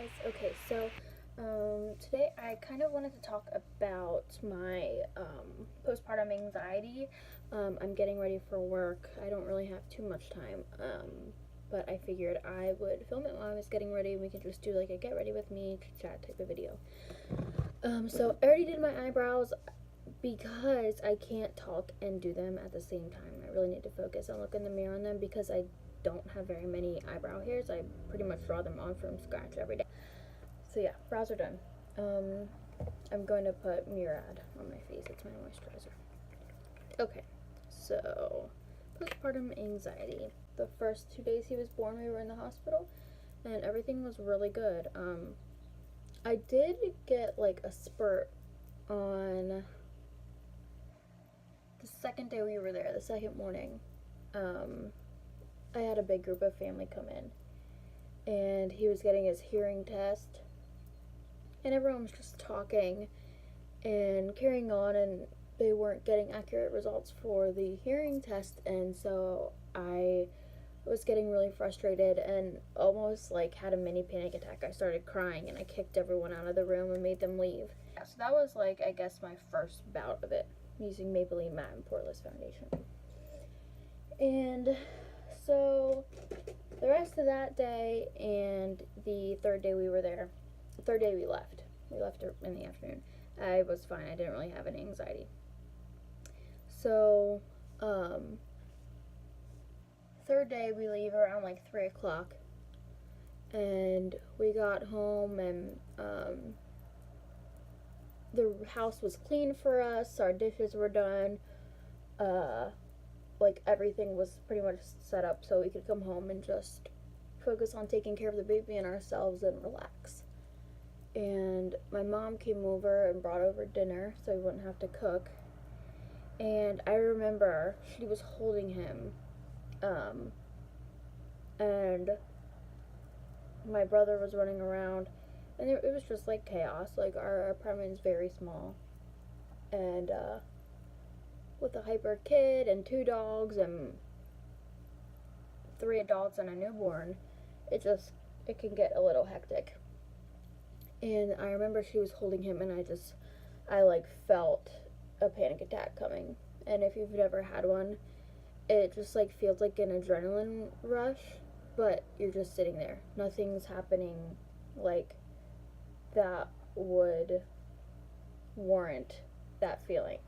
guys. Okay, so today I kind of wanted to talk about my postpartum anxiety. I'm getting ready for work. I don't really have too much time, but I figured I would film it while I was getting ready, and we could just do like a get ready with me chat type of video. So I already did my eyebrows because I can't talk and do them at the same time. I really need to focus and look in the mirror on them because I don't have very many eyebrow hairs. I pretty much draw them on from scratch every day. So yeah, brows are done. I'm going to put Murad on my face. It's my moisturizer. Okay, so postpartum anxiety. The first 2 days he was born, we were in the hospital, and everything was really good. I did get like a spurt on the second day we were there, the second morning. I had a big group of family come in, and he was getting his hearing test, and everyone was just talking and carrying on, and they weren't getting accurate results for the hearing test, and so I was getting really frustrated and almost like had a mini panic attack. I started crying and I kicked everyone out of the room and made them leave. Yeah, so that was like, I guess, my first bout of it, using Maybelline Matte and Poreless foundation. And so the rest of that day and the third day we were there, the third day we left in the afternoon, I was fine. I didn't really have any anxiety. So third day we leave around like 3 o'clock, and we got home, and the house was clean for us. Our dishes were done. Like everything was pretty much set up so we could come home and just focus on taking care of the baby and ourselves and relax. And my mom came over and brought over dinner so we wouldn't have to cook. And I remember she was holding him, and my brother was running around, and it was just like chaos. Like our apartment is very small, and with a hyper kid and 2 dogs and 3 adults and a newborn, it can get a little hectic. And I remember she was holding him, and I like felt a panic attack coming. And if you've never had one, it just like feels like an adrenaline rush, but you're just sitting there. Nothing's happening like that would warrant that feeling.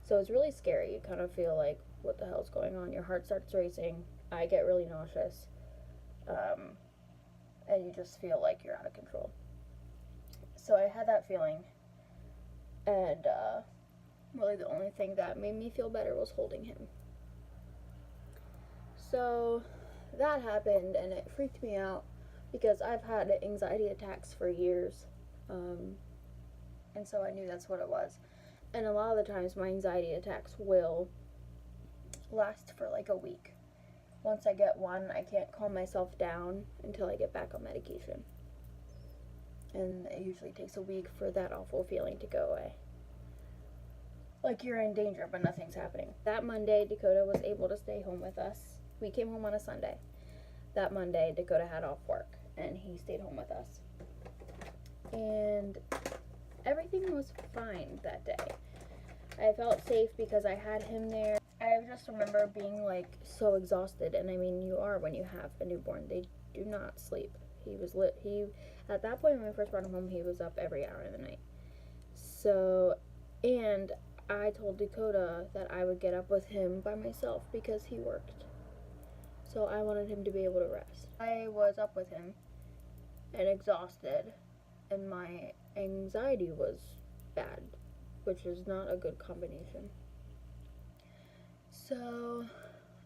So it's really scary. You kind of feel like, what the hell's going on? Your heart starts racing. I get really nauseous. And you just feel like you're out of control. So I had that feeling, and really the only thing that made me feel better was holding him. So that happened, and it freaked me out because I've had anxiety attacks for years, and so I knew that's what it was. And a lot of the times my anxiety attacks will last for like a week. Once I get one, I can't calm myself down until I get back on medication. And it usually takes a week for that awful feeling to go away. Like you're in danger, but nothing's happening. That Monday, Dakota was able to stay home with us. We came home on a Sunday. That Monday, Dakota had off work, and he stayed home with us. And everything was fine that day. I felt safe because I had him there. I just remember being like so exhausted, and I mean, you are when you have a newborn. They do not sleep. At that point when I first brought him home, he was up every hour of the night. So, and I told Dakota that I would get up with him by myself because he worked. So I wanted him to be able to rest. I was up with him and exhausted, and my anxiety was bad, which is not a good combination. So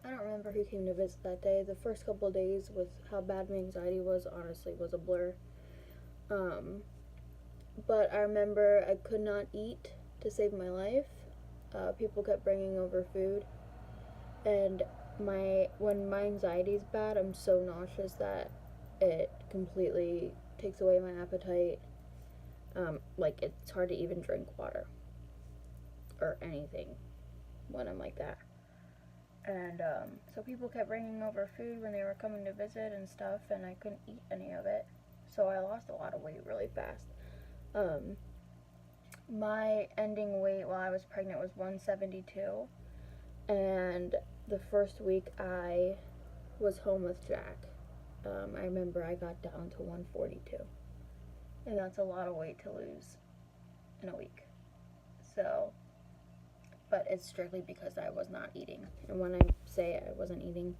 I don't remember who came to visit that day. The first couple of days with how bad my anxiety was, honestly, was a blur. But I remember I could not eat to save my life. People kept bringing over food, and when my anxiety is bad, I'm so nauseous that it completely takes away my appetite. Like it's hard to even drink water or anything when I'm like that. And so people kept bringing over food when they were coming to visit and stuff, and I couldn't eat any of it. So I lost a lot of weight really fast. My ending weight while I was pregnant was 172, and the first week I was home with Jack, I remember I got down to 142, and that's a lot of weight to lose in a week. So, but it's strictly because I was not eating, and when I say I wasn't eating,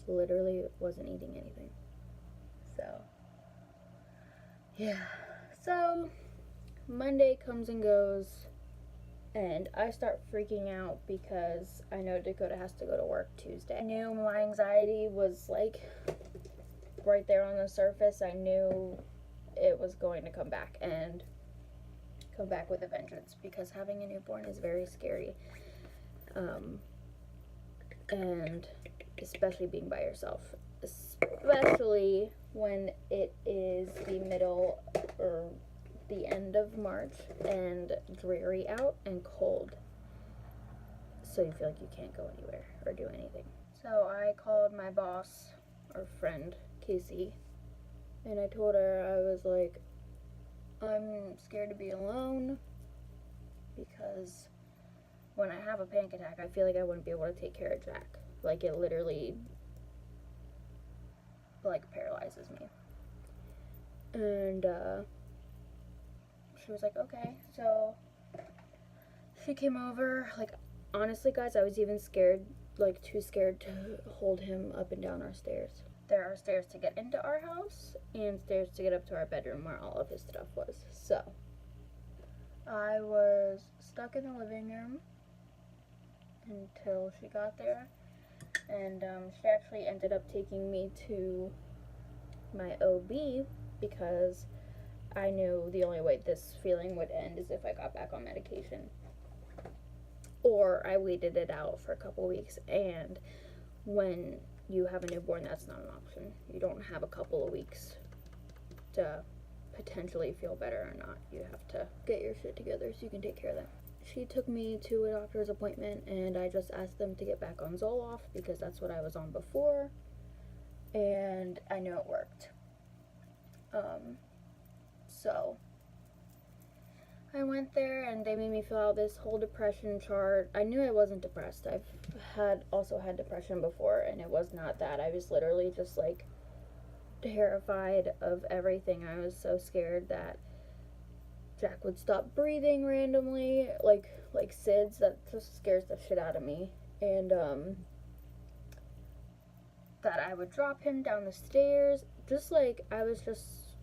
literally wasn't eating anything. So, yeah. So, Monday comes and goes, and I start freaking out because I know Dakota has to go to work Tuesday. I knew my anxiety was like right there on the surface. I knew it was going to come back and come back with a vengeance, because having a newborn is very scary. And especially being by yourself, especially when it is the middle or the end of March and dreary out and cold, so you feel like you can't go anywhere or do anything. So I called my boss or friend, Casey, and I told her, I was like, I'm scared to be alone because when I have a panic attack, I feel like I wouldn't be able to take care of Jack. Like, it literally like paralyzes me. And she was like, okay. So she came over. Like, honestly, guys, I was even scared, like too scared to hold him up and down our stairs. There are stairs to get into our house and stairs to get up to our bedroom where all of his stuff was. So I was stuck in the living room until she got there, and she actually ended up taking me to my OB because I knew the only way this feeling would end is if I got back on medication, or I waited it out for a couple weeks. And when you have a newborn, that's not an option. You don't have a couple of weeks to potentially feel better or not. You have to get your shit together so you can take care of them. She took me to a doctor's appointment, and I just asked them to get back on Zoloft because that's what I was on before, and I knew it worked. So I went there, and they made me fill out this whole depression chart. I knew I wasn't depressed. I've also had depression before, and it was not that. I was literally just like terrified of everything. I was so scared that Jack would stop breathing randomly, like SIDS. That just scares the shit out of me. And that I would drop him down the stairs. Just like, I was just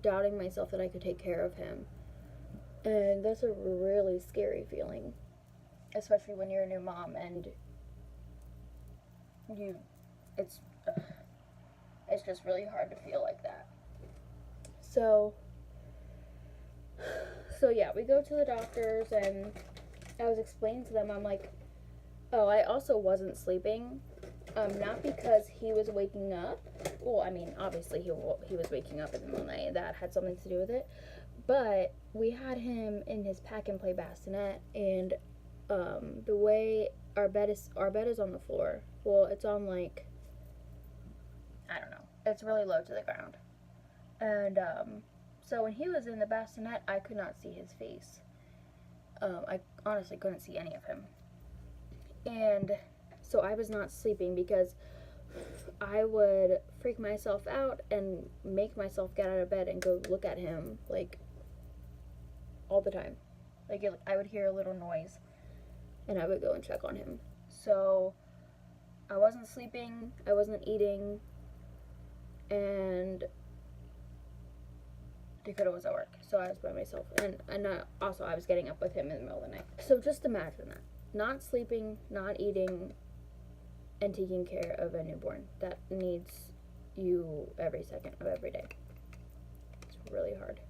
doubting myself that I could take care of him. And that's a really scary feeling, especially when you're a new mom and it's just really hard to feel like that. So yeah, we go to the doctors, and I was explaining to them, I'm like, oh, I also wasn't sleeping, not because he was waking up. Well, I mean, obviously he was waking up in the middle of the night. That had something to do with it. But we had him in his pack and play bassinet, and the way our bed is on the floor. Well, it's on, like, I don't know. It's really low to the ground. And so when he was in the bassinet, I could not see his face. I honestly couldn't see any of him. And so I was not sleeping because I would freak myself out and make myself get out of bed and go look at him, like, all the time. Like, I would hear a little noise, and I would go and check on him. So I wasn't sleeping, I wasn't eating, and Dakota was at work, so I was by myself. And also, I was getting up with him in the middle of the night. So just imagine that. Not sleeping, not eating, and taking care of a newborn that needs you every second of every day. It's really hard.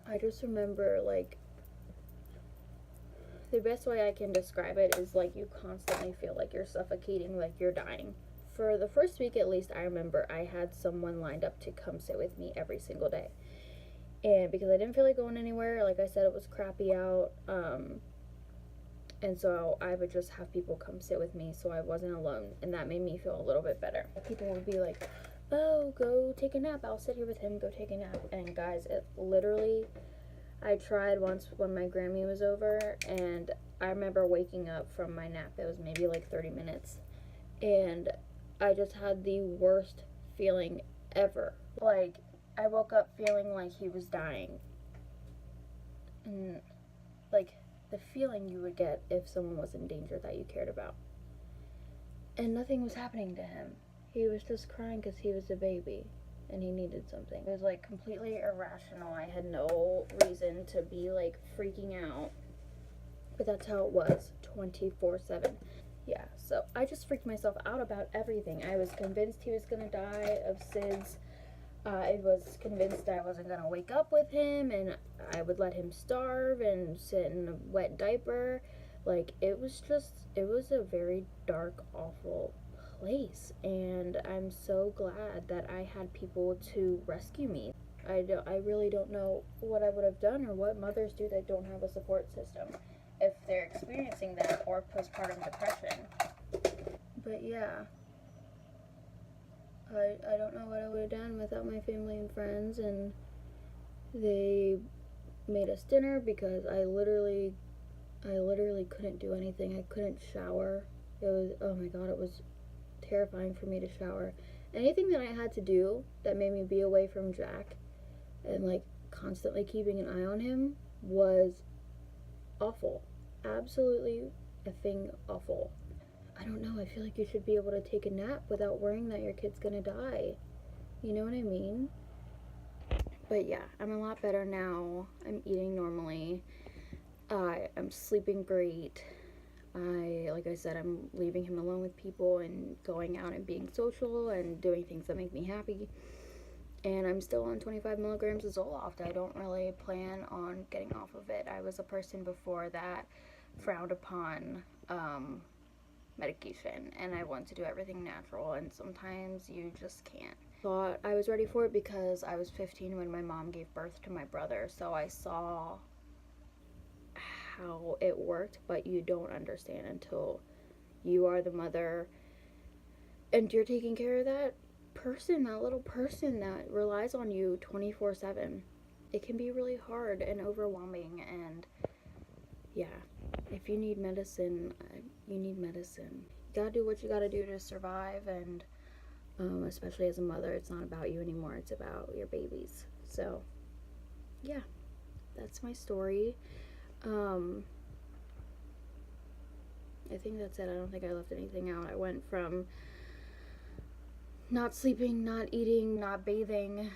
I just remember, like, the best way I can describe it is, like, you constantly feel like you're suffocating, like you're dying. For the first week, at least, I remember I had someone lined up to come sit with me every single day. And because I didn't feel like going anywhere, like I said, it was crappy out, and so I would just have people come sit with me so I wasn't alone, and that made me feel a little bit better. People would be like, oh, go take a nap. I'll sit here with him, go take a nap. And guys, it literally, I tried once when my Grammy was over, and I remember waking up from my nap. It was maybe like 30 minutes. And I just had the worst feeling ever. Like, I woke up feeling like he was dying. And, like, the feeling you would get if someone was in danger that you cared about. And nothing was happening to him. He was just crying because he was a baby and he needed something. It was like completely irrational. I had no reason to be like freaking out. But that's how it was 24/7. Yeah, so I just freaked myself out about everything. I was convinced he was going to die of SIDS. I was convinced I wasn't going to wake up with him and I would let him starve and sit in a wet diaper. Like, it was a very dark, awful place. And I'm so glad that I had people to rescue me. I really don't know what I would have done or what mothers do that don't have a support system if they're experiencing that or postpartum depression. But yeah. I don't know what I would have done without my family and friends, and they made us dinner because I literally couldn't do anything. I couldn't shower. It was, oh my god, it was terrifying for me to shower. Anything that I had to do that made me be away from Jack and like constantly keeping an eye on him was awful. Absolutely effing awful. I don't know, I feel like you should be able to take a nap without worrying that your kid's gonna die. You know what I mean? But yeah, I'm a lot better now. I'm eating normally. I'm sleeping great. Like I said, I'm leaving him alone with people and going out and being social and doing things that make me happy. And I'm still on 25 milligrams of Zoloft. I don't really plan on getting off of it. I was a person before that frowned upon medication, and I want to do everything natural, and sometimes you just can't. Thought I was ready for it because I was 15 when my mom gave birth to my brother, so I saw how it worked, but you don't understand until you are the mother and you're taking care of that person, that little person that relies on you 24/7. It can be really hard and overwhelming, and yeah, if you need medicine, you need medicine. You gotta do what you gotta do to survive, and especially as a mother, it's not about you anymore, it's about your babies. So, yeah, that's my story. I think that's it. I don't think I left anything out. I went from not sleeping, not eating, not bathing,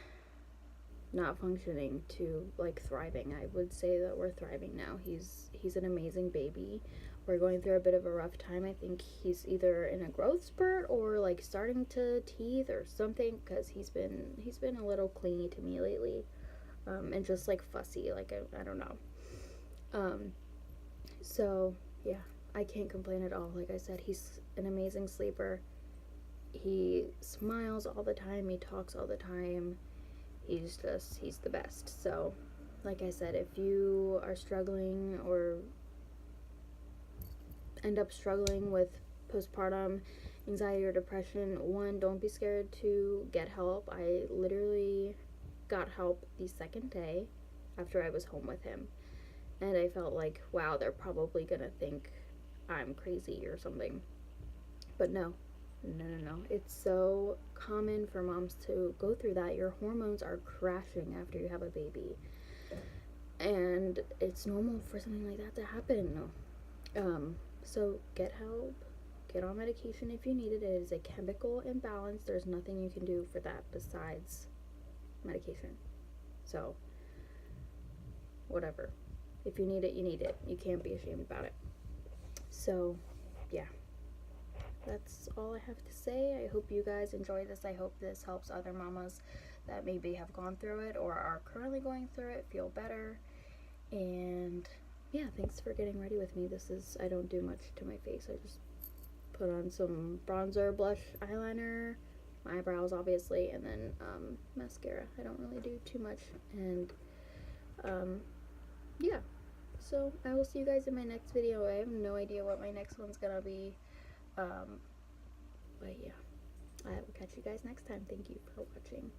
not functioning to like thriving. I would say that we're thriving now. He's an amazing baby. We're going through a bit of a rough time. I think he's either in a growth spurt or like starting to teeth or something, because he's been a little clingy to me lately, and just like fussy. Like I don't know. So yeah, I can't complain at all. Like I said, he's an amazing sleeper. He smiles all the time. He talks all the time. He's the best. So, like I said, if you are struggling or end up struggling with postpartum anxiety or depression, one, don't be scared to get help. I literally got help the second day after I was home with him. And I felt like, wow, they're probably gonna think I'm crazy or something. But no. It's so common for moms to go through that. Your hormones are crashing after you have a baby. And it's normal for something like that to happen. So get help. Get on medication if you need it. It is a chemical imbalance. There's nothing you can do for that besides medication. So, whatever. If you need it, you need it. You can't be ashamed about it. So, yeah. That's all I have to say. I hope you guys enjoy this. I hope this helps other mamas that maybe have gone through it or are currently going through it feel better. And yeah, thanks for getting ready with me. I don't do much to my face. I just put on some bronzer, blush, eyeliner, my eyebrows obviously, and then mascara. I don't really do too much. And yeah, so I will see you guys in my next video. I have no idea what my next one's gonna be. But yeah, I will catch you guys next time. Thank you for watching.